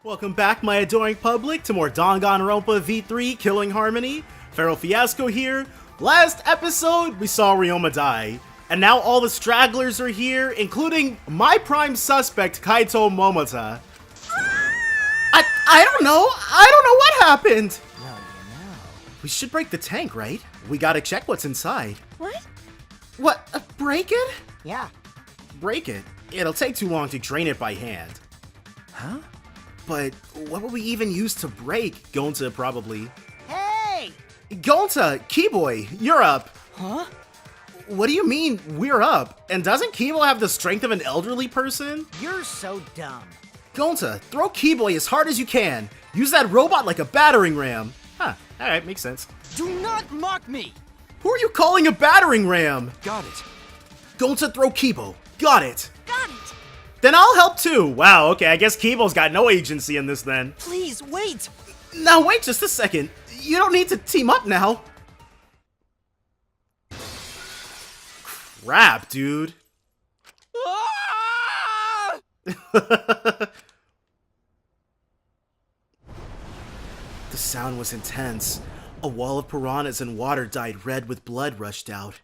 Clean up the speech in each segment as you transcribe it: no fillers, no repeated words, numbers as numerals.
Welcome back, my adoring public, to more Danganronpa V3 Killing Harmony. Feral Fiasco here. Last episode, we saw Ryoma die, and now all the stragglers are here, including my prime suspect, Kaito Momota. I don't know. I don't know what happened. Well, you know. We should break the tank, right? We gotta check what's inside. What? What? Break it? Yeah. Break it? It'll take too long to drain it by hand. Huh? But what would we even use to break? Gonta, probably. Hey! Gonta, Keyboy, you're up. Huh? What do you mean, we're up? And doesn't Keyboy have the strength of an elderly person? You're so dumb. Gonta, throw Keyboy as hard as you can. Use that robot like a battering ram. Huh, alright, makes sense. Do not mock me! Who are you calling a battering ram? Got it. Gonta, throw Keybo. Got it. Got it! Then I'll help too. Wow, okay, I guess Keybo's got no agency in this then. Please, wait! Now wait just a second. You don't need to team up now. Crap, dude. Ah! The sound was intense. A wall of piranhas and water dyed red with blood rushed out.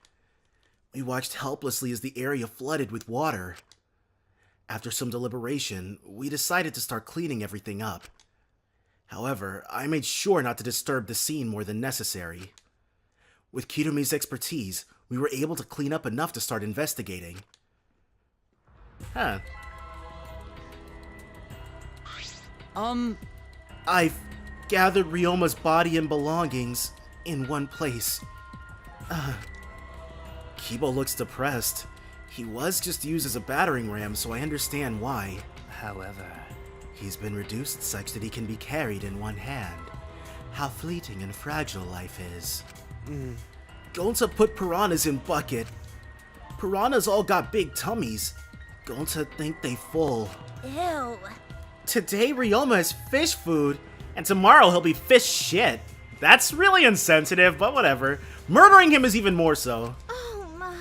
We watched helplessly as the area flooded with water. After some deliberation, we decided to start cleaning everything up. However, I made sure not to disturb the scene more than necessary. With Kitomi's expertise, we were able to clean up enough to start investigating. Huh. I've gathered Ryoma's body and belongings in one place. Kibo looks depressed. He was just used as a battering ram, so I understand why. However, he's been reduced such that he can be carried in one hand. How fleeting and fragile life is. Gonta put piranhas in bucket. Piranhas all got big tummies. Gonta think they full. Ew. Today Ryoma is fish food, and tomorrow he'll be fish shit. That's really insensitive, but whatever. Murdering him is even more so. Oh my.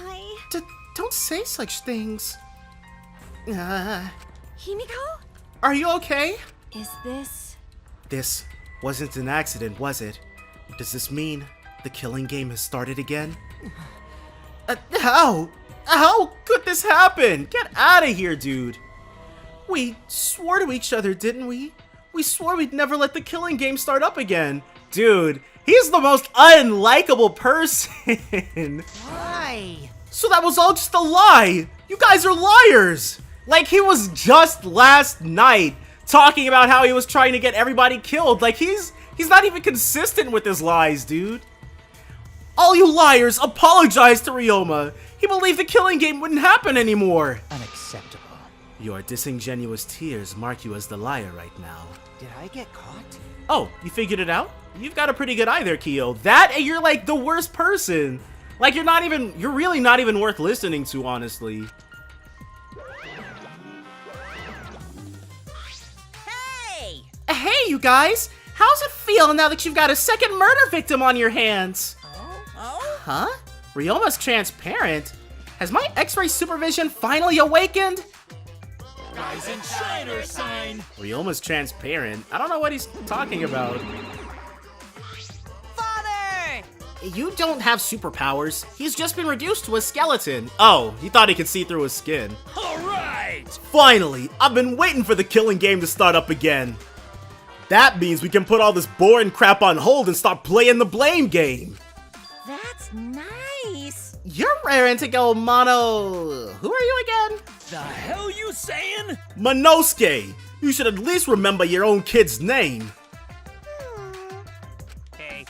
Don't say such things. Himiko? Are you okay? Is this... This wasn't an accident, was it? Does this mean the killing game has started again? How? How could this happen? Get out of here, dude. We swore to each other, didn't we? We swore we'd never let the killing game start up again. Dude, he's the most unlikable person. Why? So that was all just a lie! You guys are liars! Like, he was just last night talking about how he was trying to get everybody killed. Like, he's not even consistent with his lies, dude. All you liars, apologize to Ryoma. He believed the killing game wouldn't happen anymore. Unacceptable. Your disingenuous tears mark you as the liar right now. Did I get caught? Oh, you figured it out? You've got a pretty good eye there, Kyo. That, and you're like the worst person. Like, you're really not even worth listening to, honestly. Hey! Hey, you guys! How's it feel now that you've got a second murder victim on your hands? Oh? Huh? Ryoma's transparent? Has my X-ray supervision finally awakened? Rise and shine or sign. Ryoma's transparent? I don't know what he's talking about. Father! You don't have superpowers. He's just been reduced to a skeleton. Oh, he thought he could see through his skin. Alright! Finally! I've been waiting for the killing game to start up again. That means we can put all this boring crap on hold and stop playing the blame game. That's nice. You're raring to go, Mono. Who are you again? The hell you saying? Monosuke. You should at least remember your own kid's name. Hey.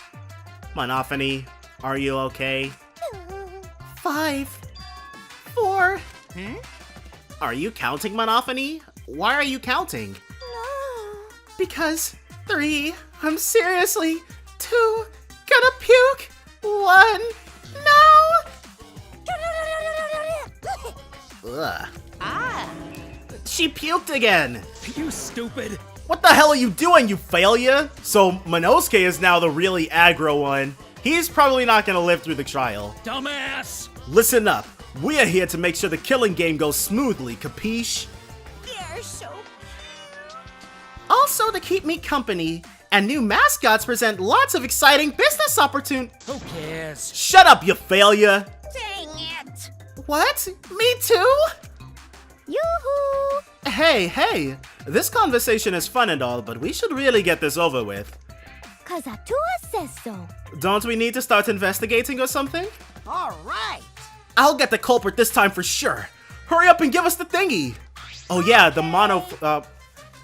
Monophony, are you okay? 5, 4. Are you counting, Monophony? Why are you counting? No. Because 3. I'm seriously 2. Gonna puke. 1. No. Ugh. Ah. She puked again. You stupid. What the hell are you doing, you failure? So Monosuke is now the really aggro one. He's probably not gonna live through the trial. Dumbass! Listen up. We are here to make sure the killing game goes smoothly, capiche? They're so Also to keep me company, and new mascots present lots of exciting business opportunities. Who cares? Shut up, you failure! dang it. What? Me too? Yoo-hoo. Hey, this conversation is fun and all, but we should really get this over with. Kazatua says so. Don't we need to start investigating or something? All right. I'll get the culprit this time for sure. Hurry up and give us the thingy. Oh yeah, the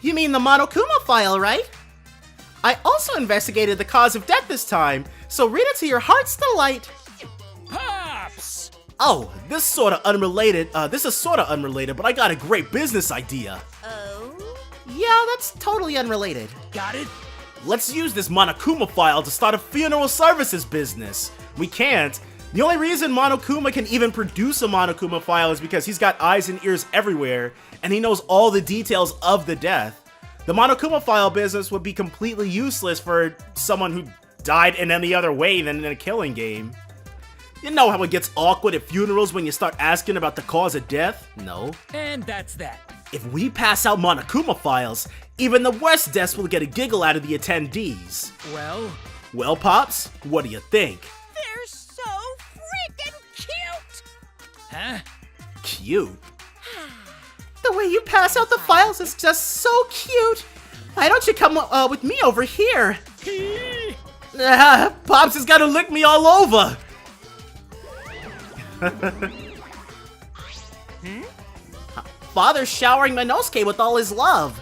You mean the Monokuma file, right? I also investigated the cause of death this time, so read it to your heart's delight. Pops! Oh, this is sorta unrelated, but I got a great business idea. Oh. Yeah, that's totally unrelated. Got it? Let's use this Monokuma file to start a funeral services business. We can't. The only reason Monokuma can even produce a Monokuma file is because he's got eyes and ears everywhere, and he knows all the details of the death. The Monokuma file business would be completely useless for someone who died in any other way than in a killing game. You know how it gets awkward at funerals when you start asking about the cause of death? No. And that's that. If we pass out Monokuma files, even the worst deaths will get a giggle out of the attendees. Well, Pops, what do you think? They're so freaking cute. Huh? Cute? The way you pass out the files is just so cute. Why don't you come with me over here? Pops has got to lick me all over. Father's showering Monosuke with all his love.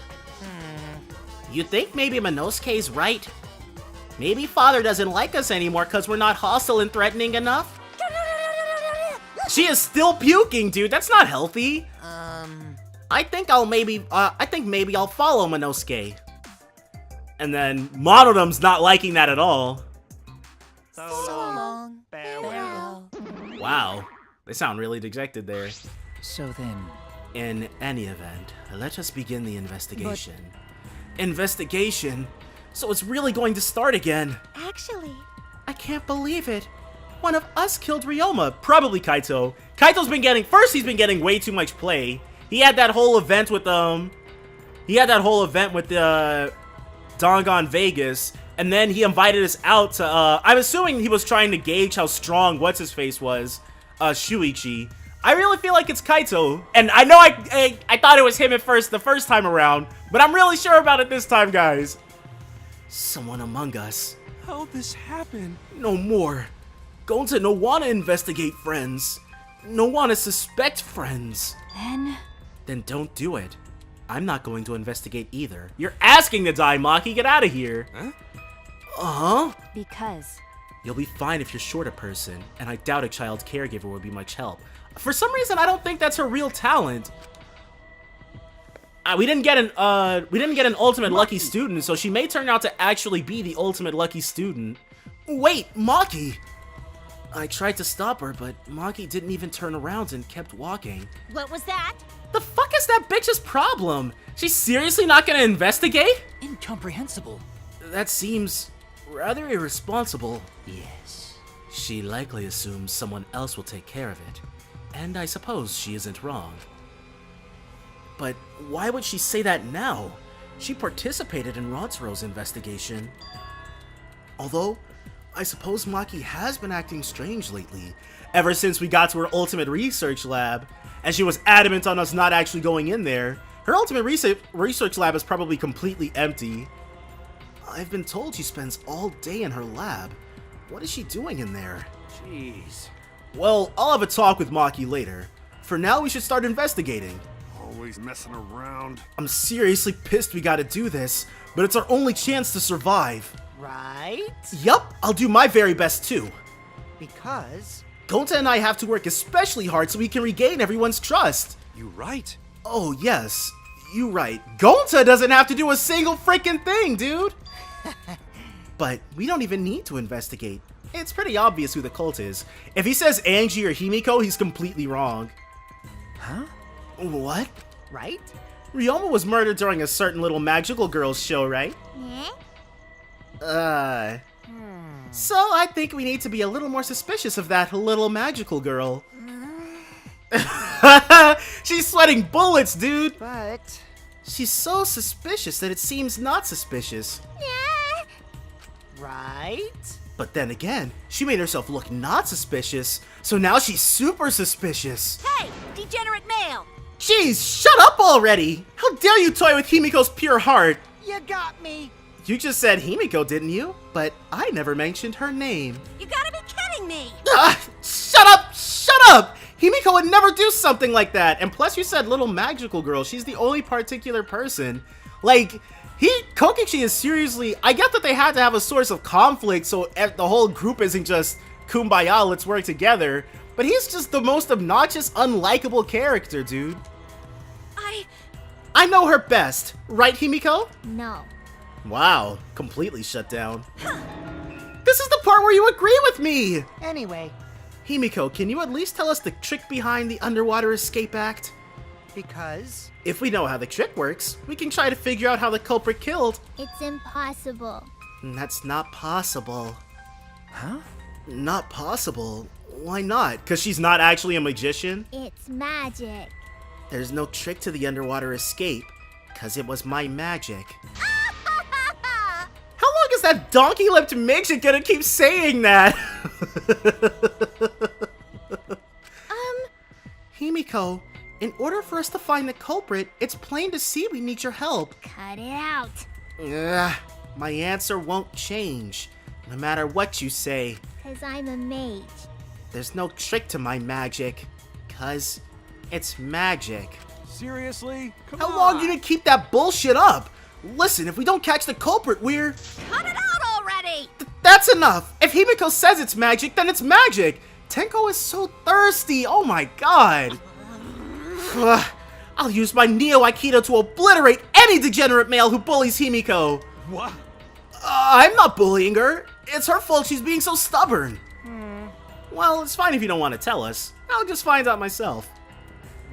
You think maybe Monosuke's right? Maybe Father doesn't like us anymore because we're not hostile and threatening enough? She is still puking, dude. That's not healthy. I think maybe I'll follow Monosuke. And then Monodom's not liking that at all. So long. Farewell. Wow. They sound really dejected there. So then. In any event, let us begin the investigation. Investigation? So it's really going to start again. Actually, I can't believe it. One of us killed Ryoma, probably Kaito. Kaito's been getting way too much play. He had that whole event with Dangan Vegas, and then he invited us out to I'm assuming he was trying to gauge how strong what's his face was, Shuichi. I really feel like it's Kaito, and I know I thought it was him at first the first time around, but I'm really sure about it this time, guys. Someone among us. How'd this happen? No more. Gonta no wanna investigate friends. No wanna suspect friends. Then don't do it. I'm not going to investigate either. You're asking to die, Maki. Get out of here. Huh? because You'll be fine if you're short a person, and I doubt a child caregiver would be much help. For some reason, I don't think that's her real talent. We didn't get an ultimate lucky student, so she may turn out to actually be the ultimate lucky student. Wait, Maki! I tried to stop her, but Maki didn't even turn around and kept walking. What was that? The fuck is that bitch's problem? She's seriously not gonna investigate? Incomprehensible. That seems rather irresponsible. Yes. She likely assumes someone else will take care of it, and I suppose she isn't wrong. But why would she say that now? She participated in Rotsuro's investigation. Although, I suppose Maki has been acting strange lately, ever since we got to her ultimate research lab, and she was adamant on us not actually going in there. Her ultimate research lab is probably completely empty. I've been told she spends all day in her lab. What is she doing in there? Jeez. Well, I'll have a talk with Maki later. For now, we should start investigating. Always messing around. I'm seriously pissed we gotta do this, but it's our only chance to survive. Right? Yup, I'll do my very best too. Because. Gonta and I have to work especially hard so we can regain everyone's trust. You right. Oh yes, you right. Gonta doesn't have to do a single freaking thing, dude. But we don't even need to investigate. It's pretty obvious who the cult is. If he says Angie or Himiko, he's completely wrong. Huh? What? Right? Ryoma was murdered during a certain little magical girl's show, right? Eh? So I think we need to be a little more suspicious of that little magical girl. She's sweating bullets, dude! But She's so suspicious that it seems not suspicious. Yeah. right? But then again, she made herself look not suspicious, so now she's super suspicious. Hey, degenerate male! Jeez, shut up already! How dare you toy with Himiko's pure heart? You got me. You just said Himiko, didn't you? But I never mentioned her name. You gotta be kidding me! Ah, shut up! Shut up! Himiko would never do something like that. And plus you said little magical girl. She's the only particular person. Like, Kokichi is seriously... I get that they had to have a source of conflict so the whole group isn't just kumbaya, let's work together. But he's just the most obnoxious, unlikable character, dude. I know her best. Right, Himiko? No. Wow, completely shut down. This is the part where you agree with me! Anyway, Himiko, can you at least tell us the trick behind the Underwater Escape Act? because If we know how the trick works, we can try to figure out how the culprit killed. It's impossible. That's not possible. Huh? Not possible? Why not? Because she's not actually a magician? It's magic. There's no trick to the underwater escape, because it was my magic. How long is that donkey-lipped midget gonna keep saying that? Himiko, in order for us to find the culprit, it's plain to see we need your help. Cut it out. Ugh, my answer won't change, no matter what you say. 'Cause I'm a mage. There's no trick to my magic, 'cause it's magic. Seriously? Come How on. long you gonna keep that bullshit up? Listen, if we don't catch the culprit, we're... Cut it out already! That's enough! If Himiko says it's magic, then it's magic! Tenko is so thirsty, oh my god! Ugh, I'll use my Neo Aikido to obliterate any degenerate male who bullies Himiko! What? I'm not bullying her. It's her fault she's being so stubborn. Well, it's fine if you don't want to tell us. I'll just find out myself.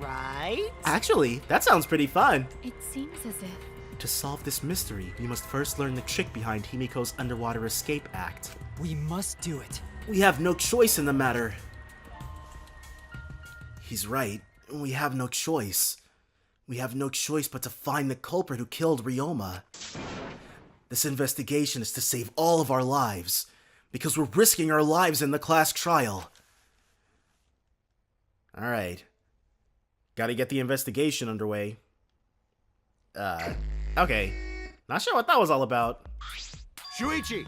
right? Actually, that sounds pretty fun. It seems as if... To solve this mystery, we must first learn the trick behind Himiko's Underwater Escape Act. We must do it. We have no choice in the matter. He's right. We have no choice. We have no choice but to find the culprit who killed Ryoma. This investigation is to save all of our lives, because we're risking our lives in the class trial. Alright. Gotta get the investigation underway. Okay. Not sure what that was all about. Shuichi!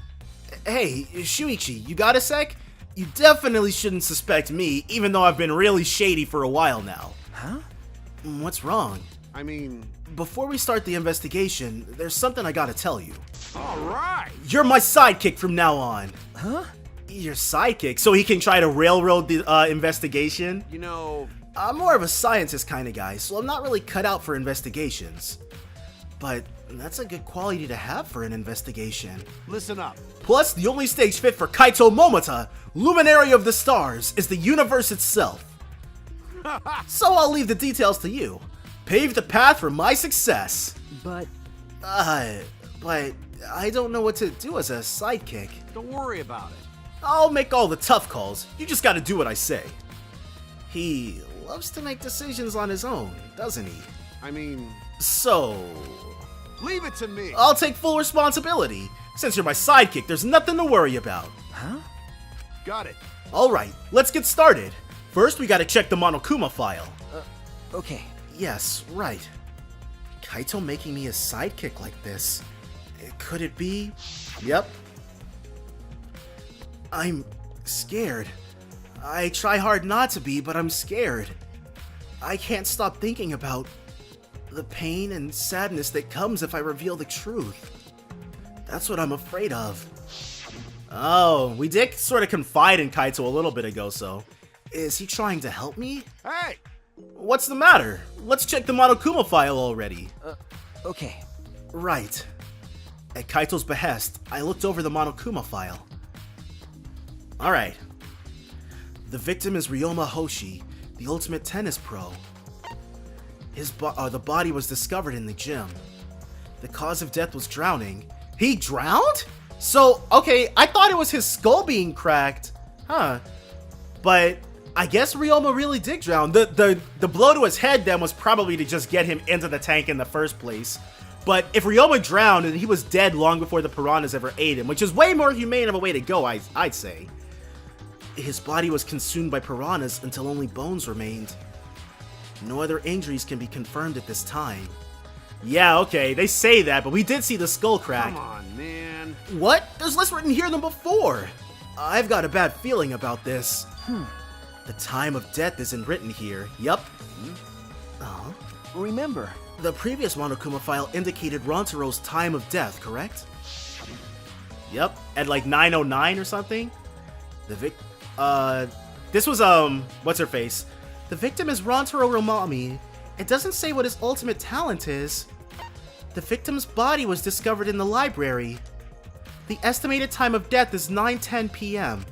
Hey, Shuichi, you got a sec? You definitely shouldn't suspect me, even though I've been really shady for a while now. Huh? What's wrong? I mean, Before we start the investigation, there's something I gotta tell you. alright! You're my sidekick from now on. Huh? Your sidekick, so he can try to railroad the investigation? You know, I'm more of a scientist kind of guy, so I'm not really cut out for investigations. But that's a good quality to have for an investigation. listen up. Plus, the only stage fit for Kaito Momota, Luminary of the Stars, is the universe itself. So I'll leave the details to you. Pave the path for my success. But But I don't know what to do as a sidekick. Don't worry about it. I'll make all the tough calls. You just gotta do what I say. He loves to make decisions on his own, doesn't he? I mean, So, leave it to me. I'll take full responsibility. Since you're my sidekick, there's nothing to worry about. huh? Got it. Alright, let's get started. First, we gotta check the Monokuma file. Okay. Yes, right. Kaito making me a sidekick like this. Could it be? Yep. I'm scared. I try hard not to be, but I'm scared. I can't stop thinking about the pain and sadness that comes if I reveal the truth. That's what I'm afraid of. Oh, we did sort of confide in Kaito a little bit ago, so... Is he trying to help me? Hey! What's the matter? Let's check the Monokuma file already. Okay. Right. At Kaito's behest, I looked over the Monokuma file. Alright. The victim is Ryoma Hoshi, the ultimate tennis pro. The body was discovered in the gym. The cause of death was drowning. He drowned? So, okay, I thought it was his skull being cracked. Huh. But I guess Ryoma really did drown. The blow to his head then was probably to just get him into the tank in the first place. But if Ryoma drowned, then he was dead long before the piranhas ever ate him, which is way more humane of a way to go, I'd say. His body was consumed by piranhas until only bones remained. No other injuries can be confirmed at this time. Yeah, okay, they say that, but we did see the skull crack. Come on, man. What? There's less written here than before. I've got a bad feeling about this. The time of death isn't written here. Yup. Remember, The previous Monokuma file indicated Rontaro's time of death, correct? Yep, at like 9:09 or something. This was, what's her face? The victim is Rontaro Romami. It doesn't say what his ultimate talent is. The victim's body was discovered in the library. The estimated time of death is 9:10 p.m.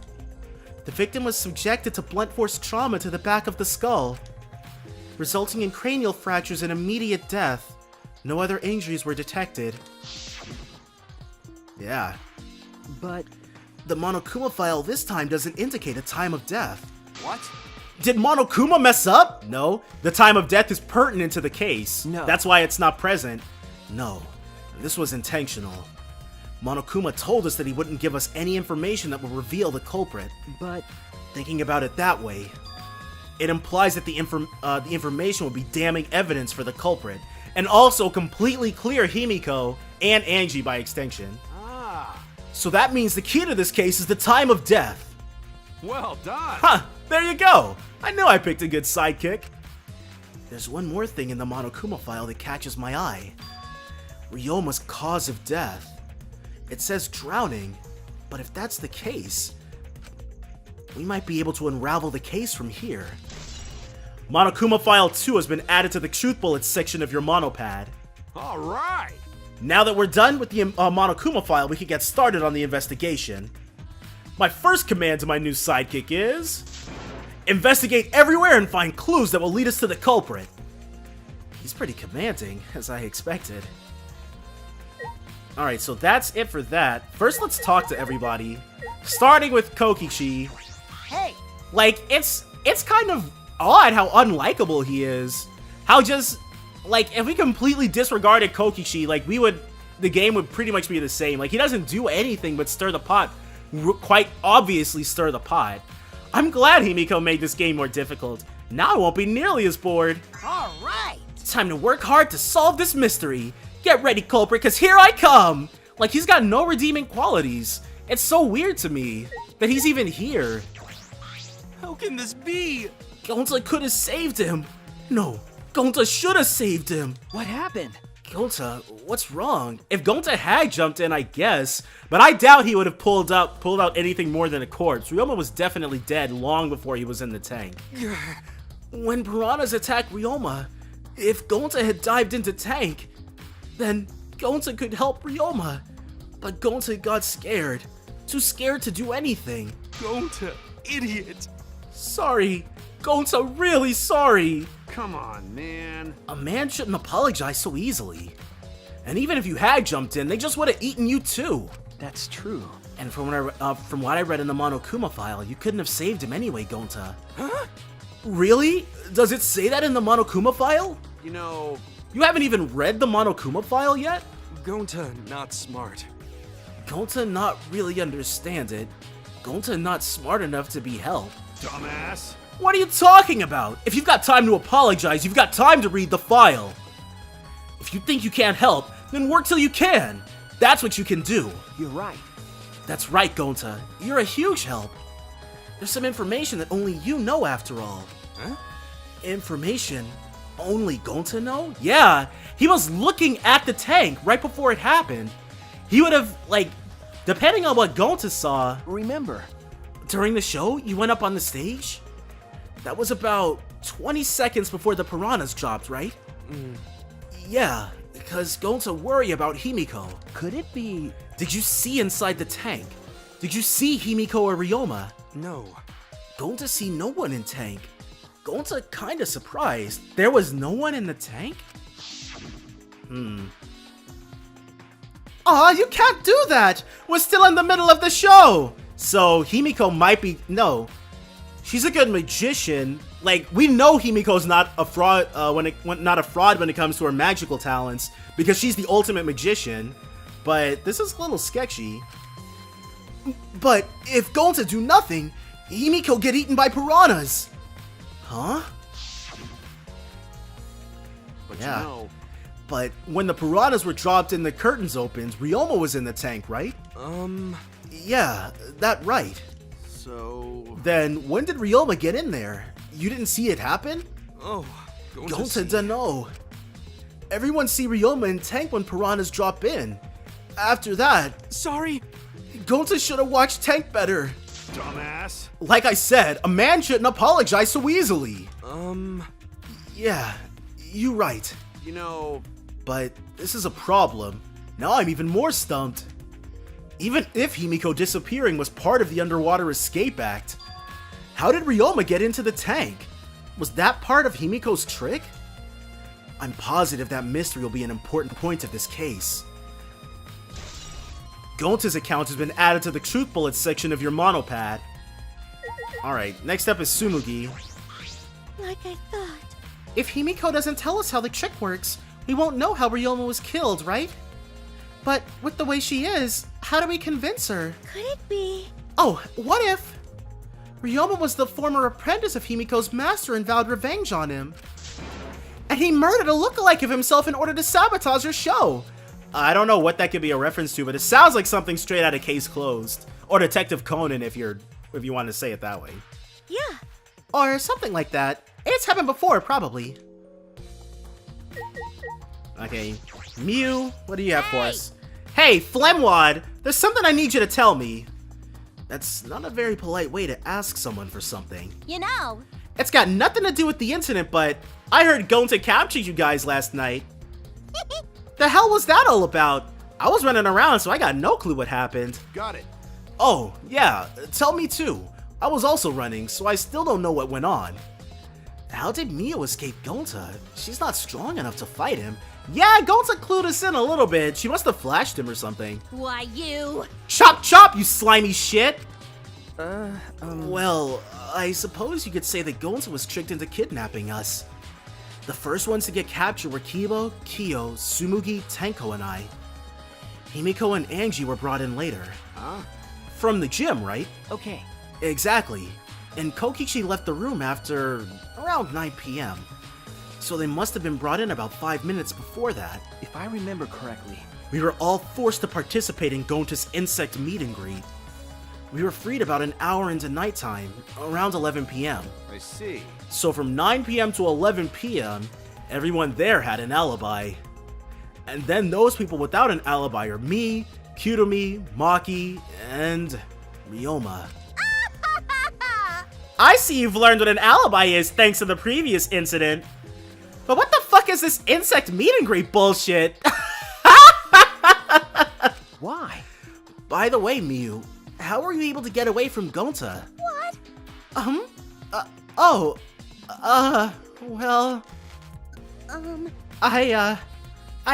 The victim was subjected to blunt force trauma to the back of the skull, resulting in cranial fractures and immediate death. No other injuries were detected. Yeah. but The Monokuma file this time doesn't indicate a time of death. What? Did Monokuma mess up? No. The time of death is pertinent to the case. No. That's why it's not present. No, this was intentional. Monokuma told us that he wouldn't give us any information that would reveal the culprit. but Thinking about it that way, It implies that the information will be damning evidence for the culprit, and also completely clear Himiko and Angie by extension. Ah, So that means the key to this case is the time of death. well done. Huh, there you go. I knew I picked a good sidekick. there's one more thing in the Monokuma file that catches my eye. Ryoma's cause of death. It says drowning, but if that's the case, we might be able to unravel the case from here. Monokuma File 2 has been added to the Truth Bullets section of your monopad. All right. Now that we're done with the Monokuma file, we can get started on the investigation. My first command to my new sidekick is... investigate everywhere and find clues that will lead us to the culprit. He's pretty commanding, as I expected. Alright, so that's it for that. First, let's talk to everybody. Starting with Kokichi. hey, Like, it's kind of odd how unlikable he is. How just... like, if we completely disregarded Kokichi, like, the game would pretty much be the same. Like, he doesn't do anything but stir the pot. Quite obviously stir the pot. I'm glad Himiko made this game more difficult. Now I won't be nearly as bored. all right. It's time to work hard to solve this mystery. Get ready, culprit, cause here I come! Like, he's got no redeeming qualities. It's so weird to me that he's even here. How can this be? Gonta could have saved him. No, Gonta should have saved him. What happened? Gonta, what's wrong? If Gonta had jumped in, I guess, but I doubt he would have pulled out anything more than a corpse. Ryoma was definitely dead long before he was in the tank. When piranhas attacked Ryoma, if Gonta had dived into tank, then Gonta could help Ryoma. But Gonta got scared. Too scared to do anything. Gonta, idiot. Sorry. Gonta, really sorry. Come on, man. A man shouldn't apologize so easily. And even if you had jumped in, they just would have eaten you too. That's true. And from what I read in the Monokuma file, you couldn't have saved him anyway, Gonta. Huh? Really? Does it say that in the Monokuma file? You know, You haven't even read the Monokuma file yet? Gonta not smart. Gonta not really understand it. Gonta not smart enough to be helped. dumbass. What are you talking about? If you've got time to apologize, you've got time to read the file. If you think you can't help, then work till you can. That's what you can do. You're right. That's right, Gonta. You're a huge help. There's some information that only you know after all. Huh? Information only Gonta know? Yeah, he was looking at the tank right before it happened. He would have, like, depending on what Gonta saw, Remember, during the show, you went up on the stage? That was about 20 seconds before the piranhas dropped, right? Yeah, because Gonta worry about Himiko. could it be? Did you see inside the tank? Did you see Himiko or Ryoma? No. Gonta see no one in tank. Gonta kinda surprised. There was no one in the tank? Aw, you can't do that! We're still in the middle of the show! So, Himiko might be... No. She's a good magician. Like, we know Himiko's not a fraud not a fraud when it comes to her magical talents, because she's the ultimate magician. But this is a little sketchy. But if Gonta do nothing, Himiko get eaten by piranhas! Huh? But Yeah. you know, But when the piranhas were dropped and the curtains opened, Ryoma was in the tank, right? Yeah, that right. so... Then when did Ryoma get in there? You didn't see it happen? Oh, Gonta dunno. Everyone see Ryoma in tank when piranhas drop in. After that, Sorry. Gonta should have watched tank better. Dumbass. Like I said, a man shouldn't apologize so easily. Yeah, you right. You know, But this is a problem. Now I'm even more stumped. Even if Himiko disappearing was part of the Underwater Escape Act, how did Ryoma get into the tank? Was that part of Himiko's trick? I'm positive that mystery will be an important point of this case. Gonta's account has been added to the Truth Bullets section of your monopad. Alright, next up is Tsumugi. Like I thought. If Himiko doesn't tell us how the trick works, we won't know how Ryoma was killed, right? But with the way she is, how do we convince her? Could it be? Oh, what if Ryoma was the former apprentice of Himiko's master and vowed revenge on him? And he murdered a lookalike of himself in order to sabotage her show. I don't know what that could be a reference to, but it sounds like something straight out of Case Closed. Or Detective Conan if you want to say it that way. Yeah. Or something like that. It's happened before, probably. Okay, Mew, what do you have for Hey. us? Hey, Flemwad, there's something I need you to tell me. That's not a very polite way to ask someone for something. You know. It's got nothing to do with the incident, but I heard Gonta captured you guys last night. The hell was that all about? I was running around, so I got no clue what happened. got it. Oh, yeah, tell me too. I was also running, so I still don't know what went on. How did Mio escape Gonta? She's not strong enough to fight him. Yeah, Gonta clued us in a little bit. She must have flashed him or something. Why, you. Chop chop, you slimy shit! Well, I suppose you could say that Gonta was tricked into kidnapping us. The first ones to get captured were Kibo, Kyo, Tsumugi, Tenko, and I. Himiko and Angie were brought in later. Huh? From the gym, right? Okay. Exactly. And Kokichi left the room after around 9 p.m. So they must have been brought in about 5 minutes before that. If I remember correctly. We were all forced to participate in Gonta's insect meet and greet. We were freed about an hour into nighttime, around 11 p.m. I see. So from 9 p.m. to 11 p.m., everyone there had an alibi. And then those people without an alibi are me, Kyutomi, Maki, and Ryoma. I see you've learned what an alibi is thanks to the previous incident. But what the fuck is this insect meet and greet bullshit? Why? By the way, Miu, how were you able to get away from Gonta? What? Well, I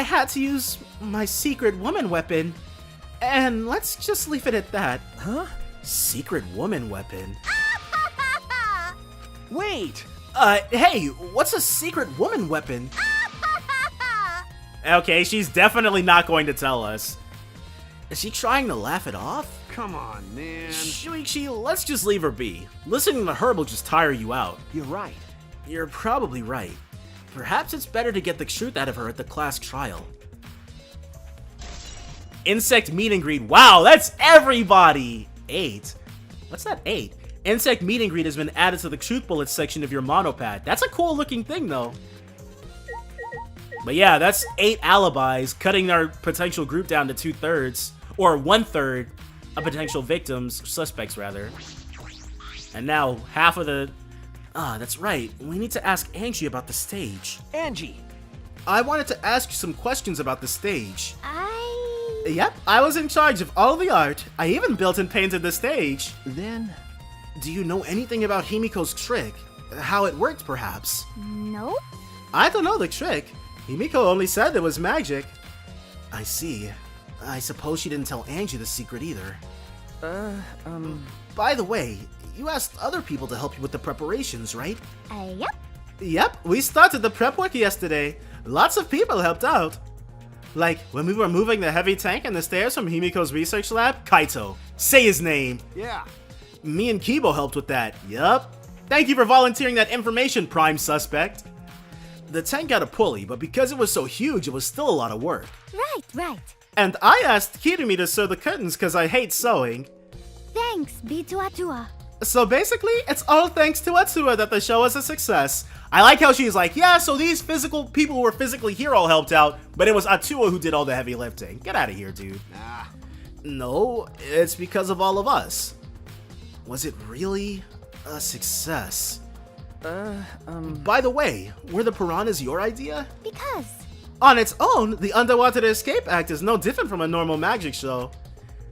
had to use my secret woman weapon, and let's just leave it at that. Huh? Secret woman weapon? Wait! Hey, what's a secret woman weapon? Okay, she's definitely not going to tell us. Is she trying to laugh it off? Come on, man. Shuichi, let's just leave her be. Listening to her will just tire you out. You're right. You're probably right. Perhaps it's better to get the truth out of her at the class trial. Insect meet and greet. Wow, that's everybody! 8. What's that 8? Insect meet and greet has been added to the Truth Bullets section of your monopad. That's a cool looking thing though. But yeah, that's 8 alibis, cutting our potential group down to 2/3. Or 1/3 of potential victims, suspects rather. And now, half of the... that's right. We need to ask Angie about the stage. Angie! I wanted to ask you some questions about the stage. I... Yep, I was in charge of all the art. I even built and painted the stage. Then... Do you know anything about Himiko's trick? how it worked, perhaps. Nope. I don't know the trick. Himiko only said it was magic. I see. I suppose she didn't tell Angie the secret either. By the way, you asked other people to help you with the preparations, right? Yep. Yep, we started the prep work yesterday. Lots of people helped out. Like, when we were moving the heavy tank and the stairs from Himiko's research lab, Kaito. Say his name. Yeah. Me and Kibo helped with that. Yup. Thank you for volunteering that information, prime suspect. The tank got a pulley, but because it was so huge, it was still a lot of work. Right. And I asked Kirumi to sew the curtains because I hate sewing. Thanks, B2A2A. So basically, it's all thanks to Atsua that the show was a success. I like how she's like, yeah, so these physical people who were physically here all helped out, but it was Atsua who did all the heavy lifting. Get out of here, dude. Nah. No, it's because of all of us. Was it really a success? By the way, were the piranhas your idea? Because. On its own, the Underwater Escape Act is no different from a normal magic show.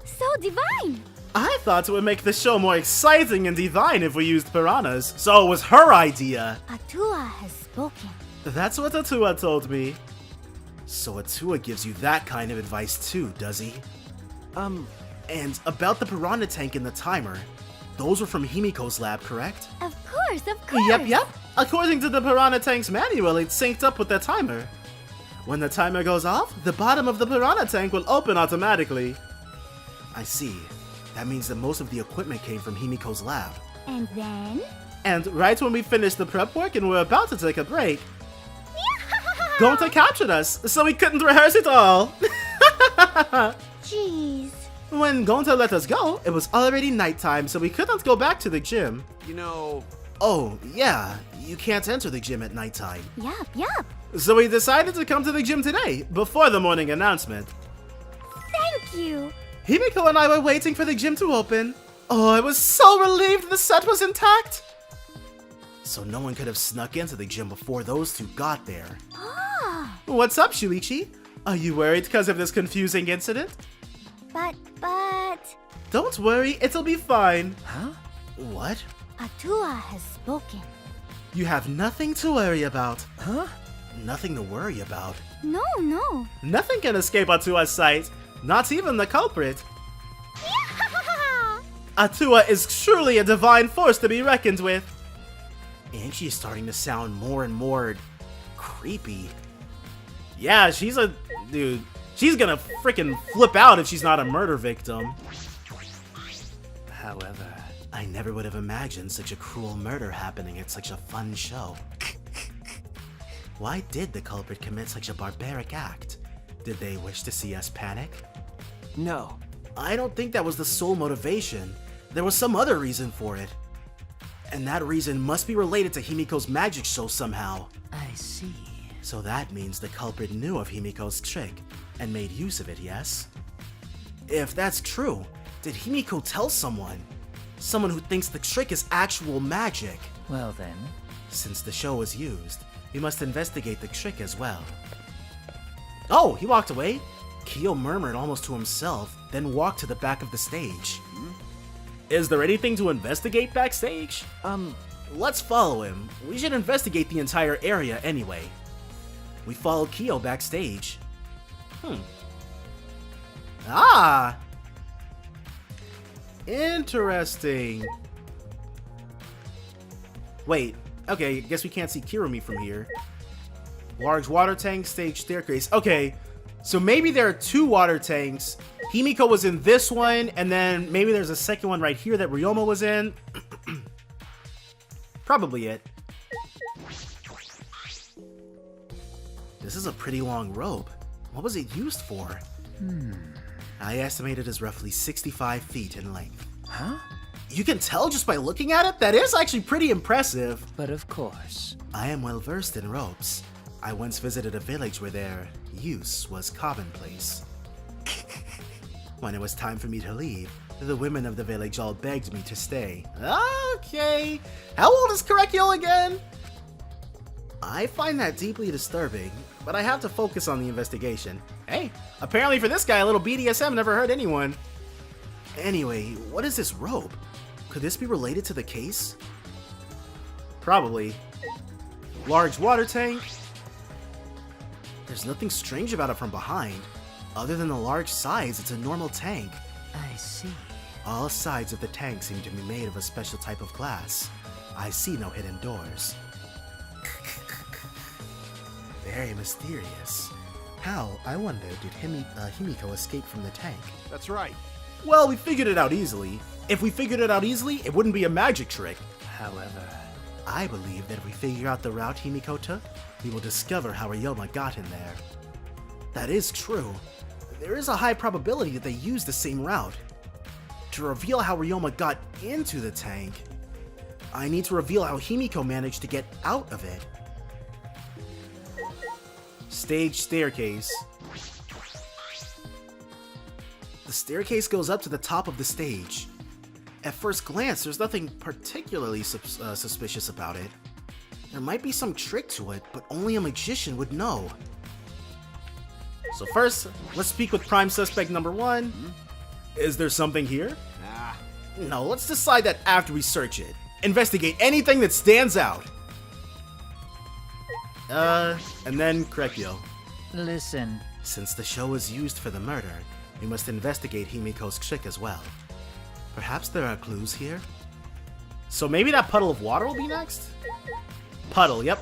So divine. I thought it would make the show more exciting and divine if we used piranhas, so it was her idea. Atua has spoken. That's what Atua told me. So Atua gives you that kind of advice too, does he? And about the piranha tank and the timer, those were from Himiko's lab, correct? Of course. Yep. According to the piranha tank's manual, it's synced up with the timer. When the timer goes off, the bottom of the piranha tank will open automatically. I see. That means that most of the equipment came from Himiko's lab. And then? And right when we finished the prep work and were about to take a break, Gonta captured us, so we couldn't rehearse it all. Jeez. When Gonta let us go, it was already nighttime, so we couldn't go back to the gym. You know, Oh, yeah, you can't enter the gym at nighttime. Yup. So we decided to come to the gym today, before the morning announcement. Thank you. Himiko and I were waiting for the gym to open. Oh, I was so relieved the set was intact. So no one could have snuck into the gym before those two got there. Ah. What's up, Shuichi? Are you worried because of this confusing incident? But. Don't worry, it'll be fine. Huh? What? Atua has spoken. You have nothing to worry about. Huh? Nothing to worry about. No. Nothing can escape Atua's sight, not even the culprit. Atua is truly a divine force to be reckoned with. And she's starting to sound more and more creepy. Yeah, she's a... dude, she's gonna freaking flip out if she's not a murder victim. However, I never would have imagined such a cruel murder happening at such a fun show. Why did the culprit commit such a barbaric act? Did they wish to see us panic? No. I don't think that was the sole motivation. There was some other reason for it. And that reason must be related to Himiko's magic show somehow. I see. So that means the culprit knew of Himiko's trick and made use of it, yes? If that's true, did Himiko tell someone? Someone who thinks the trick is actual magic? Well then. Since the show was used, we must investigate the trick as well. Oh, he walked away? Kyo murmured almost to himself, then walked to the back of the stage. Is there anything to investigate backstage? Let's follow him. We should investigate the entire area anyway. We followed Kyo backstage. Ah! Interesting. Wait, okay, I guess we can't see Kirumi from here. Large water tank, stage staircase. Okay, so maybe there are two water tanks. Himiko was in this one, and then maybe there's a second one right here that Ryoma was in. Probably it. This is a pretty long rope. What was it used for? I estimate it as roughly 65 feet in length. Huh? You can tell just by looking at it? That is actually pretty impressive. But of course. I am well versed in ropes. I once visited a village where their use was commonplace. When it was time for me to leave, the women of the village all begged me to stay. Okay. How old is Korekyo again? I find that deeply disturbing, but I have to focus on the investigation. Hey, apparently for this guy, a little BDSM never hurt anyone. Anyway, what is this rope? Could this be related to the case? Probably. Large water tank. There's nothing strange about it from behind. Other than the large size, it's a normal tank. I see. All sides of the tank seem to be made of a special type of glass. I see no hidden doors. Very mysterious. How, I wonder, did Himiko escape from the tank? That's right. Well, we figured it out easily. If we figured it out easily, it wouldn't be a magic trick. However, I believe that if we figure out the route Himiko took, we will discover how Ryoma got in there. That is true. There is a high probability that they used the same route. To reveal how Ryoma got into the tank, I need to reveal how Himiko managed to get out of it. Stage staircase. The staircase goes up to the top of the stage. At first glance, there's nothing particularly suspicious about it. There might be some trick to it, but only a magician would know. So first, let's speak with prime suspect number 1. Is there something here? Ah, No, let's decide that after we search it. Investigate anything that stands out. And then Krekyo. listen. Since the show is used for the murder, we must investigate Himiko's trick as well. Perhaps there are clues here? So maybe that puddle of water will be next? Puddle, yep.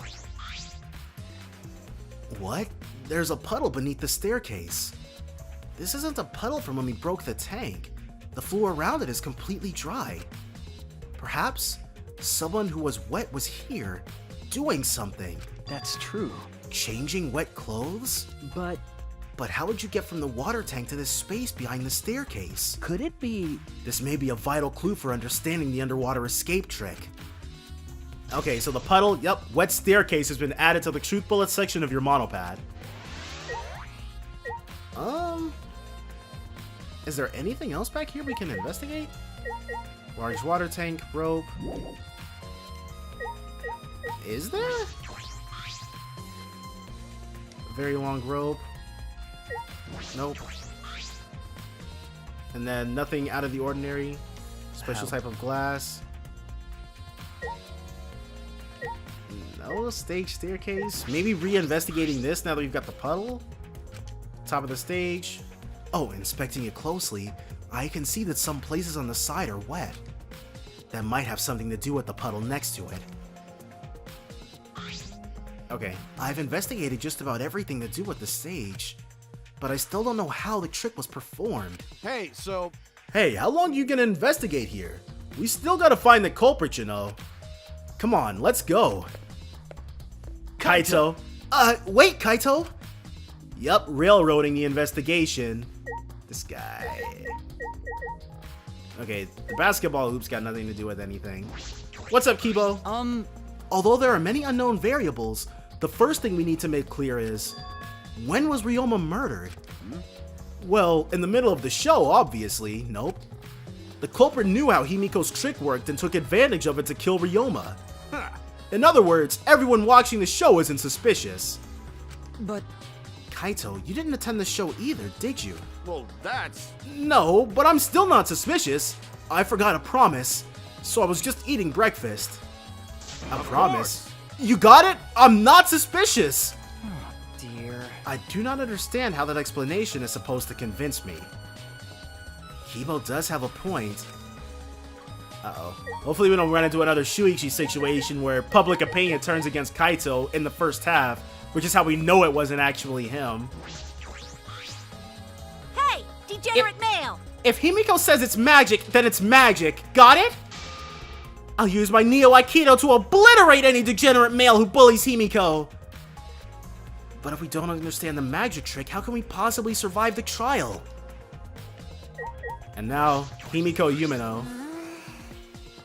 What? There's a puddle beneath the staircase. This isn't a puddle from when we broke the tank. The floor around it is completely dry. Perhaps someone who was wet was here, doing something. That's true. Changing wet clothes? But But how would you get from the water tank to this space behind the staircase? could it be... This may be a vital clue for understanding the underwater escape trick. Okay, so the puddle, yep, wet staircase has been added to the truth bullet section of your monopad. Is there anything else back here we can investigate? Large water tank, rope. Is there? A very long rope. Nope. And then nothing out of the ordinary. Special type of glass. No stage staircase. Maybe re-investigating this now that we've got the puddle. Top of the stage. Oh, inspecting it closely, I can see that some places on the side are wet. That might have something to do with the puddle next to it. Okay, I've investigated just about everything to do with the stage, but I still don't know how the trick was performed. hey, so Hey, how long you gonna investigate here? We still gotta find the culprit, you know. Come on, let's go. Kaito. Wait, Kaito! Yup, railroading the investigation. This guy. Okay, the basketball hoop's got nothing to do with anything. What's up, Kibo? Although there are many unknown variables, the first thing we need to make clear is, when was Ryoma murdered? Well, in the middle of the show, obviously. Nope. The culprit knew how Himiko's trick worked and took advantage of it to kill Ryoma. In other words, everyone watching the show isn't suspicious. But Kaito, you didn't attend the show either, did you? well, that's No, but I'm still not suspicious. I forgot a promise, so I was just eating breakfast. A promise? You got it? I'm not suspicious! dear... I do not understand how that explanation is supposed to convince me. Kibo does have a point. Uh-oh. Hopefully we don't run into another Shuichi situation where public opinion turns against Kaito in the first half, which is how we know it wasn't actually him. Hey, degenerate male! If Himiko says it's magic, then it's magic. Got it? I'll use my Neo Aikido to obliterate any degenerate male who bullies Himiko. But if we don't understand the magic trick, how can we possibly survive the trial? And now, Himiko Yumino.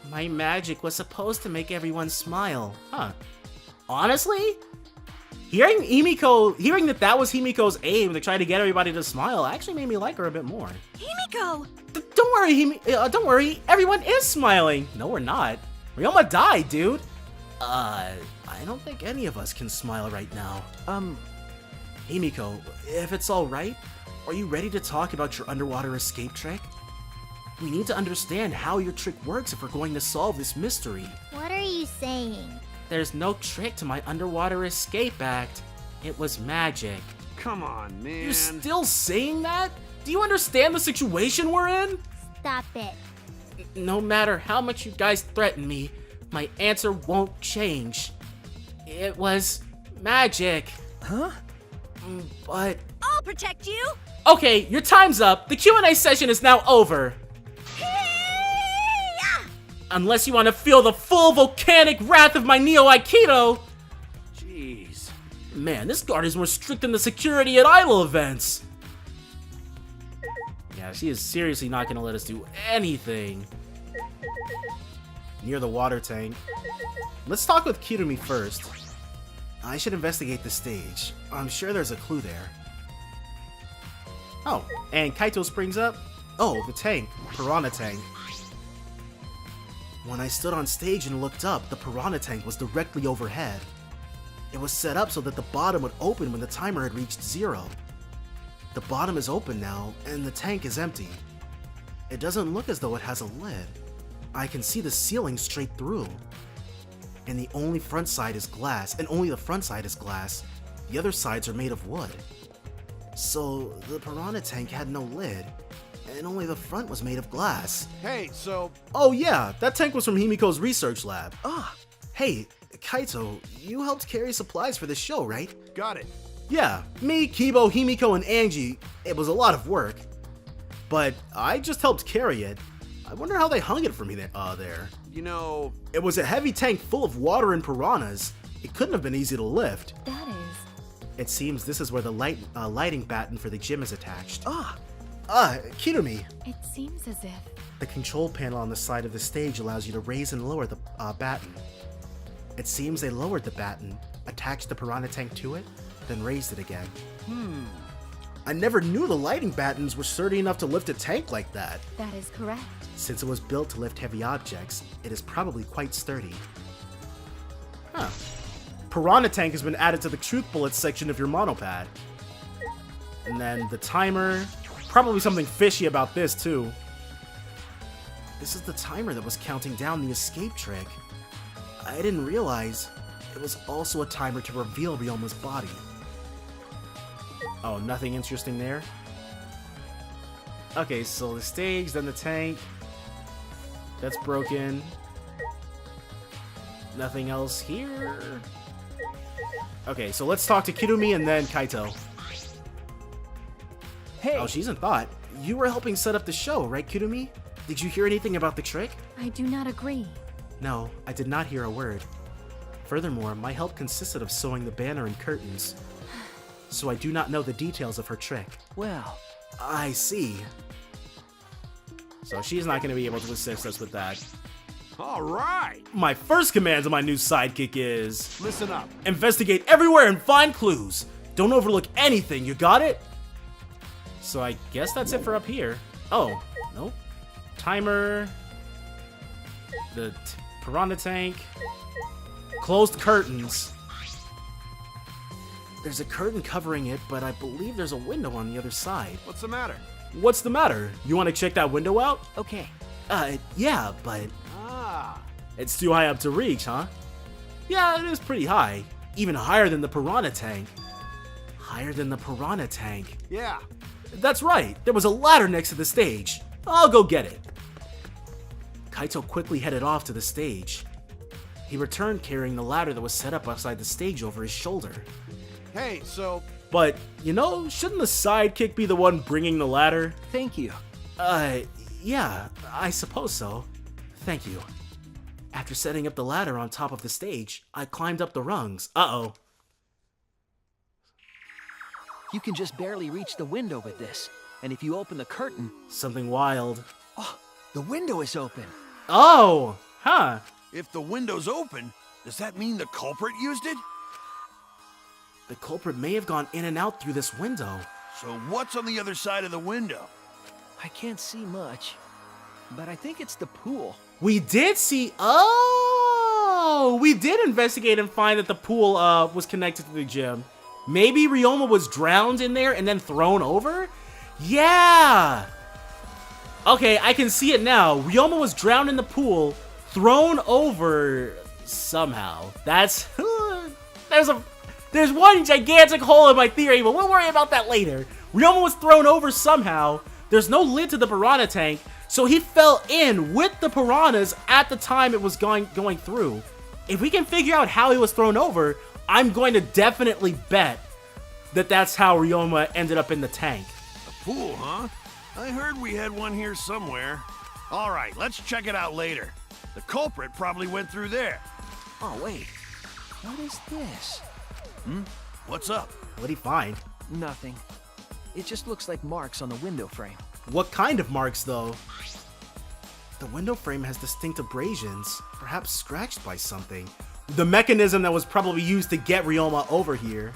My magic was supposed to make everyone smile. Huh. Honestly? Hearing that was Himiko's aim to try to get everybody to smile actually made me like her a bit more. Himiko! Don't worry, everyone is smiling. No, we're not. Ryoma died, dude. I don't think any of us can smile right now. Himiko, if it's alright, are you ready to talk about your underwater escape trick? We need to understand how your trick works if we're going to solve this mystery. What are you saying? There's no trick to my underwater escape act. It was magic. Come on, man. You're still saying that? Do you understand the situation we're in? Stop it. No matter how much you guys threaten me, my answer won't change. It was magic. Huh? But I'll protect you. okay, your time's up. The Q&A session is now over. Hey-ya! Unless you want to feel the full volcanic wrath of my Neo Aikido. Jeez. Man, this guard is more strict than the security at idol events. Yeah, she is seriously not gonna let us do anything. Near the water tank. Let's talk with Kirumi first. I should investigate the stage. I'm sure there's a clue there. Oh, and Kaito springs up. Oh, the tank. Piranha tank. When I stood on stage and looked up, the piranha tank was directly overhead. It was set up so that the bottom would open when the timer had reached 0. The bottom is open now, and the tank is empty. It doesn't look as though it has a lid. I can see the ceiling straight through. And the only front side is glass, and only the front side is glass. The other sides are made of wood. So, the piranha tank had no lid, and only the front was made of glass. Hey, so Oh yeah, that tank was from Himiko's research lab. Ah, Hey, Kaito, you helped carry supplies for this show, right? got it. Yeah, me, Kibo, Himiko, and Angie. It was a lot of work. But I just helped carry it. I wonder how they hung it for me there. You know, It was a heavy tank full of water and piranhas. It couldn't have been easy to lift. That is. It seems this is where the lighting batten for the gym is attached. ah, Kirumi. It seems as if. The control panel on the side of the stage allows you to raise and lower the batten. It seems they lowered the batten, attached the piranha tank to it, then raised it again. I never knew the lighting battens were sturdy enough to lift a tank like that. That is correct. Since it was built to lift heavy objects, it is probably quite sturdy. Huh. Piranha tank has been added to the truth bullets section of your monopad. And then the timer. Probably something fishy about this too. This is the timer that was counting down the escape trick. I didn't realize it was also a timer to reveal Ryoma's body. Oh, nothing interesting there? Okay, so the stage, then the tank. That's broken. Nothing else here. Okay, so let's talk to Kirumi and then Kaito. hey. Oh, she's in thought. You were helping set up the show, right, Kirumi? Did you hear anything about the trick? I do not agree. No, I did not hear a word. Furthermore, my help consisted of sewing the banner and curtains. So I do not know the details of her trick. Well, I see. So she's not going to be able to assist us with that. all right. My first command to my new sidekick is... Listen up. investigate everywhere and find clues. Don't overlook anything, you got it? So I guess that's it for up here. Oh, nope. Timer. The piranha tank. Closed curtains. There's a curtain covering it, but I believe there's a window on the other side. What's the matter? What's the matter? You want to check that window out? okay. Yeah, but Ah, it's too high up to reach, huh? Yeah, it is pretty high. Even higher than the piranha tank. Higher than the piranha tank. yeah. That's right, there was a ladder next to the stage. I'll go get it. Kaito quickly headed off to the stage. He returned carrying the ladder that was set up outside the stage over his shoulder. Hey, so But, you know, shouldn't the sidekick be the one bringing the ladder? Thank you. Yeah, I suppose so. Thank you. After setting up the ladder on top of the stage, I climbed up the rungs. Uh-oh. You can just barely reach the window with this. And if you open the curtain, Something wild. the window is open. Oh! Huh. if the window's open, does that mean the culprit used it? The culprit may have gone in and out through this window. So what's on the other side of the window? I can't see much, but I think it's the pool. We did see. Oh, we did investigate and find that the pool was connected to the gym. Maybe Ryoma was drowned in there and then thrown over. Yeah. Okay, I can see it now. Ryoma was drowned in the pool, thrown over. somehow. That's... There's one gigantic hole in my theory, but we'll worry about that later. Ryoma was thrown over somehow. There's no lid to the piranha tank, so he fell in with the piranhas at the time it was going through. If we can figure out how he was thrown over, I'm going to definitely bet that that's how Ryoma ended up in the tank. A pool, huh? I heard we had one here somewhere. All right, let's check it out later. The culprit probably went through there. Oh, wait. What is this? What's up? What'd he find? Nothing. It just looks like marks on the window frame. What kind of marks, though? The window frame has distinct abrasions, perhaps scratched by something. The mechanism that was probably used to get Ryoma over here.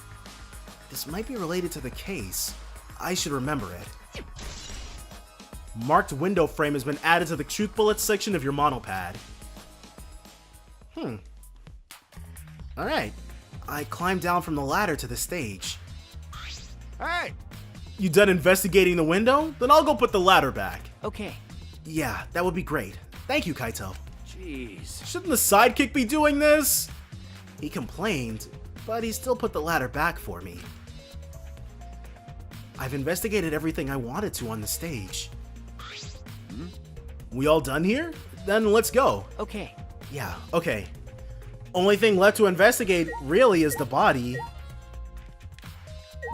This might be related to the case. I should remember it. Marked window frame has been added to the truth bullets section of your monopad. Alright. I climbed down from the ladder to the stage. Hey! You done investigating the window? Then I'll go put the ladder back. Okay. Yeah, that would be great. Thank you, Kaito. Jeez. Shouldn't the sidekick be doing this? He complained, but he still put the ladder back for me. I've investigated everything I wanted to on the stage. We all done here? Then let's go. Okay. Yeah, okay. Only thing left to investigate really is the body.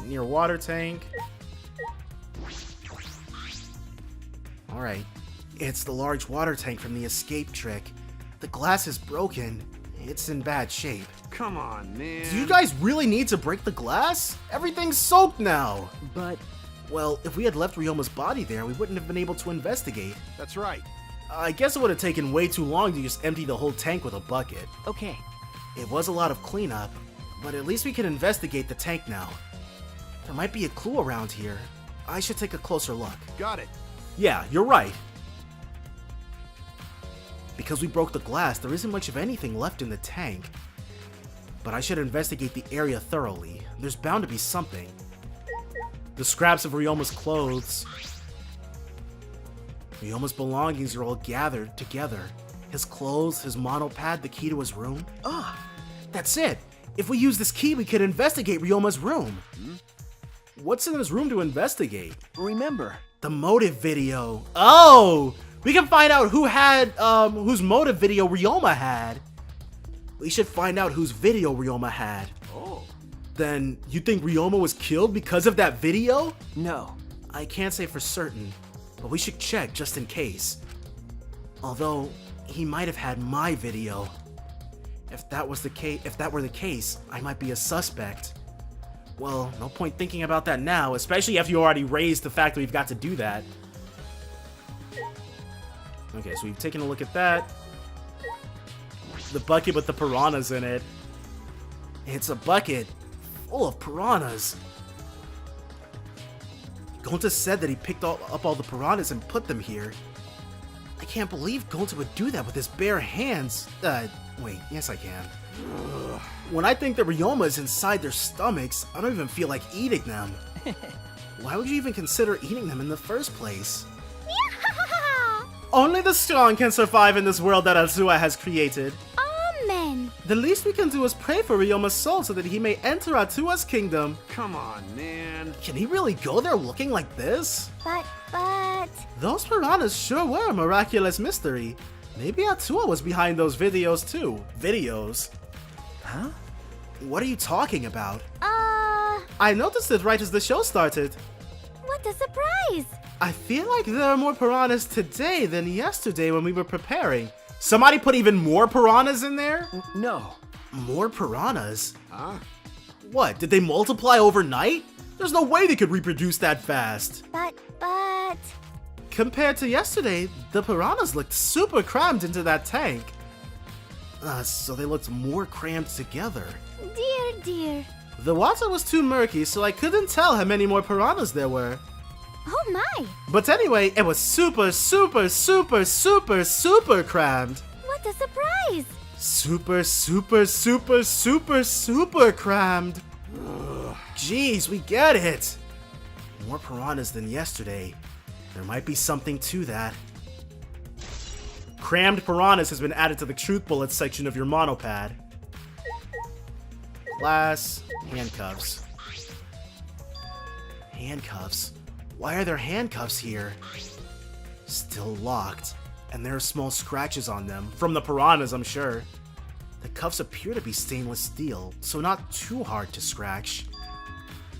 Near water tank. Alright. It's the large water tank from the escape trick. The glass is broken. It's in bad shape. Come on, man. Do you guys really need to break the glass? Everything's soaked now. But Well, if we had left Ryoma's body there, we wouldn't have been able to investigate. That's right. I guess it would have taken way too long to just empty the whole tank with a bucket. okay. It was a lot of cleanup, but at least we can investigate the tank now. There might be a clue around here. I should take a closer look. Got it. Yeah, you're right. Because we broke the glass, there isn't much of anything left in the tank. But I should investigate the area thoroughly. There's bound to be something. The scraps of Ryoma's clothes. Ryoma's belongings are all gathered together. His clothes, his monopad, the key to his room. Ah, that's it. If we use this key, we could investigate Ryoma's room. What's in his room to investigate? Remember, The motive video. Oh! We can find out who had, whose motive video Ryoma had. We should find out whose video Ryoma had. Oh. Then, you think Ryoma was killed because of that video? no. I can't say for certain, but we should check just in case. Although, he might have had my video. If that were the case, I might be a suspect. Well, no point thinking about that now, especially after you already raised the fact that we've got to do that. Okay, so we've taken a look at that. The bucket with the piranhas in it. It's a bucket full of piranhas. Gonta said that he picked up all the piranhas and put them here. I can't believe Gonta would do that with his bare hands. Wait, yes I can. When I think that Ryoma is inside their stomachs, I don't even feel like eating them. Why would you even consider eating them in the first place? Only the strong can survive in this world that Azua has created. Amen. The least we can do is pray for Ryoma's soul so that he may enter Atua's kingdom. Come on, man. Can he really go there looking like this? But... Those piranhas sure were a miraculous mystery. Maybe Atua was behind those videos too. Videos? Huh? What are you talking about? I noticed it right as the show started. What a surprise. I feel like there are more piranhas today than yesterday when we were preparing. Somebody put even more piranhas in there? No. More piranhas? Huh? What, did they multiply overnight? There's no way they could reproduce that fast. But... Compared to yesterday, the piranhas looked super crammed into that tank. So they looked more crammed together. Dear. The water was too murky, so I couldn't tell how many more piranhas there were. Oh my. But anyway, it was super crammed. What a surprise. Super crammed. Jeez, we get it. More piranhas than yesterday. There might be something to that. Crammed piranhas has been added to the truth bullets section of your monopad. Glass, handcuffs. Handcuffs? Why are there handcuffs here? Still locked, and there are small scratches on them, from the piranhas, I'm sure. The cuffs appear to be stainless steel, so not too hard to scratch.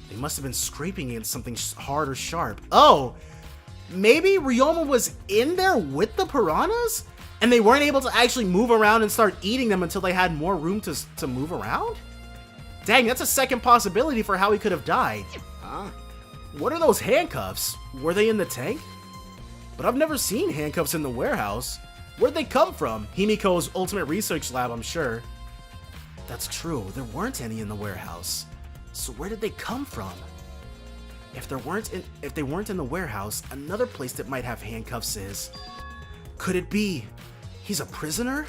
They must have been scraping against something hard or sharp. Oh! Maybe Ryoma was in there with the piranhas? And they weren't able to actually move around and start eating them until they had more room to move around? Dang, that's a second possibility for how he could have died. Huh? What are those handcuffs? Were they in the tank? But I've never seen handcuffs in the warehouse. Where'd they come from? Himiko's ultimate research lab, I'm sure. That's true, there weren't any in the warehouse. So where did they come from? If they weren't in the warehouse, another place that might have handcuffs is... Could it be... he's a prisoner?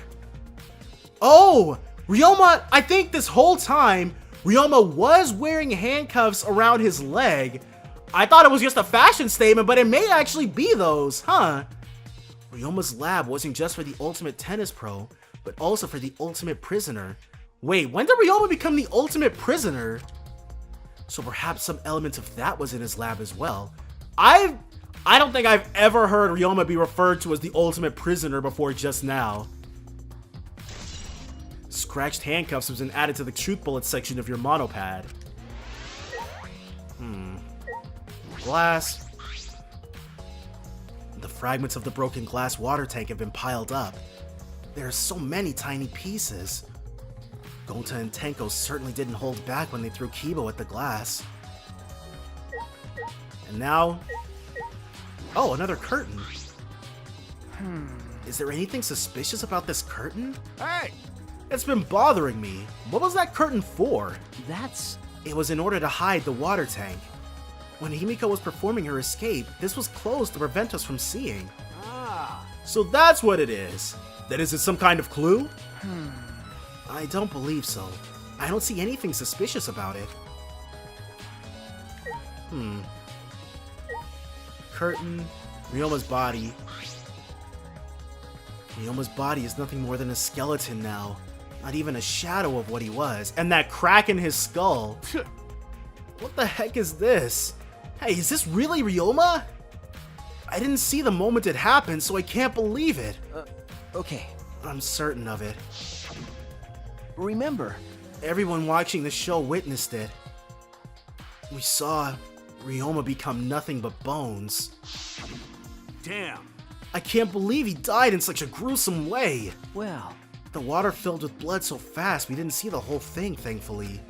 Oh! Ryoma, I think this whole time, Ryoma was wearing handcuffs around his leg. I thought it was just a fashion statement, but it may actually be those, huh? Ryoma's lab wasn't just for the ultimate tennis pro, but also for the ultimate prisoner. Wait, when did Ryoma become the ultimate prisoner? So perhaps some element of that was in his lab as well. I don't think I've ever heard Ryoma be referred to as the ultimate prisoner before just now. Scratched handcuffs was added to the truth bullet section of your monopad. Glass. The fragments of the broken glass water tank have been piled up. There are so many tiny pieces. Gonta and Tenko certainly didn't hold back when they threw Kibo at the glass. And now... Oh, another curtain. Is there anything suspicious about this curtain? Hey! It's been bothering me. What was that curtain for? That's... It was in order to hide the water tank. When Himiko was performing her escape, this was closed to prevent us from seeing. Ah. So that's what it is. Then is it some kind of clue? I don't believe so. I don't see anything suspicious about it. Curtain, Ryoma's body. Ryoma's body is nothing more than a skeleton now. Not even a shadow of what he was. And that crack in his skull. What the heck is this? Hey, is this really Ryoma? I didn't see the moment it happened, so I can't believe it. Okay. I'm certain of it. Remember, Everyone watching the show witnessed it. We saw Ryoma become nothing but bones. Damn. I can't believe he died in such a gruesome way. well, The water filled with blood so fast we didn't see the whole thing, thankfully.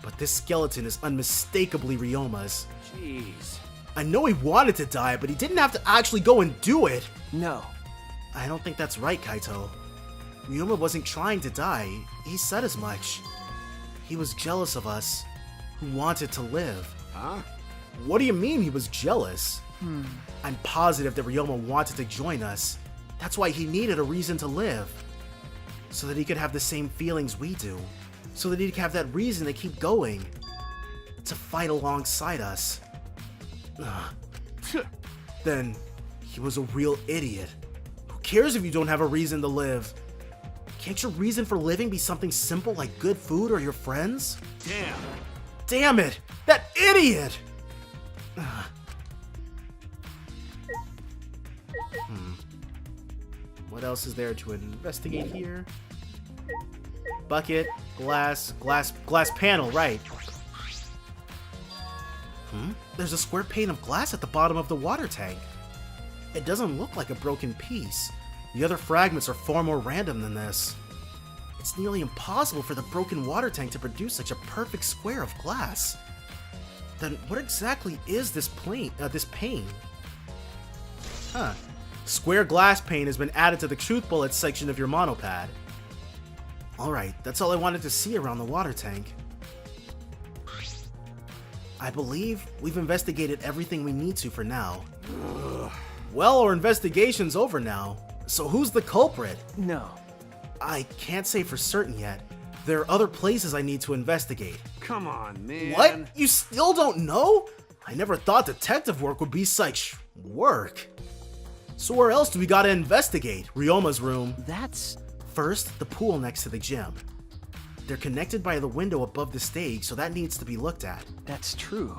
But this skeleton is unmistakably Ryoma's. Jeez. I know he wanted to die, but he didn't have to actually go and do it. no. I don't think that's right, Kaito. Ryoma wasn't trying to die. He said as much. He was jealous of us, who wanted to live. Huh? What do you mean he was jealous? I'm positive that Ryoma wanted to join us. That's why he needed a reason to live. So that he could have the same feelings we do. So that he could have that reason to keep going. To fight alongside us. Then, he was a real idiot. Who cares if you don't have a reason to live? Can't your reason for living be something simple like good food or your friends? Damn. Damn it! That idiot! What else is there to investigate here? Bucket, glass panel, right. There's a square pane of glass at the bottom of the water tank. It doesn't look like a broken piece. The other fragments are far more random than this. It's nearly impossible for the broken water tank to produce such a perfect square of glass. Then what exactly is this pane? Square glass pane has been added to the truth bullets section of your monopad. Alright, that's all I wanted to see around the water tank. I believe we've investigated everything we need to for now. Well, our investigation's over now. So who's the culprit? No. I can't say for certain yet. There are other places I need to investigate. Come on, man. What? You still don't know? I never thought detective work would be such work. So where else do we gotta investigate? Ryoma's room. That's... First, the pool next to the gym. They're connected by the window above the stage, so that needs to be looked at. that's true.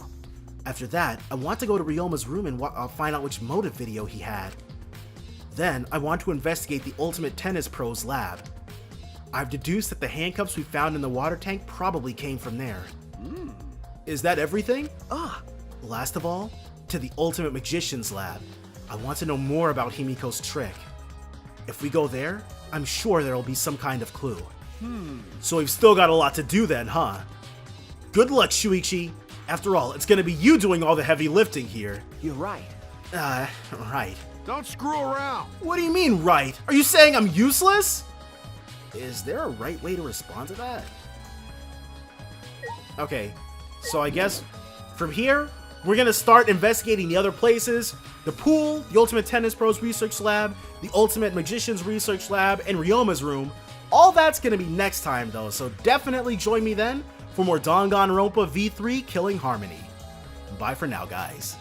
After that, I want to go to Ryoma's room and find out which motive video he had. Then, I want to investigate the Ultimate Tennis Pro's lab. I've deduced that the handcuffs we found in the water tank probably came from there. Is that everything? Last of all, to the Ultimate Magician's lab. I want to know more about Himiko's trick. If we go there, I'm sure there'll be some kind of clue. So we've still got a lot to do then, huh? Good luck, Shuichi. After all, it's gonna be you doing all the heavy lifting here. You're right. Right. Don't screw around. What do you mean, right? Are you saying I'm useless? Is there a right way to respond to that? Okay, so I guess from here, we're gonna start investigating the other places. The pool, the Ultimate Tennis Pro's research lab, the Ultimate Magician's research lab, and Ryoma's room. All that's gonna be next time though, so definitely join me then for more Danganronpa V3 Killing Harmony. Bye for now, guys.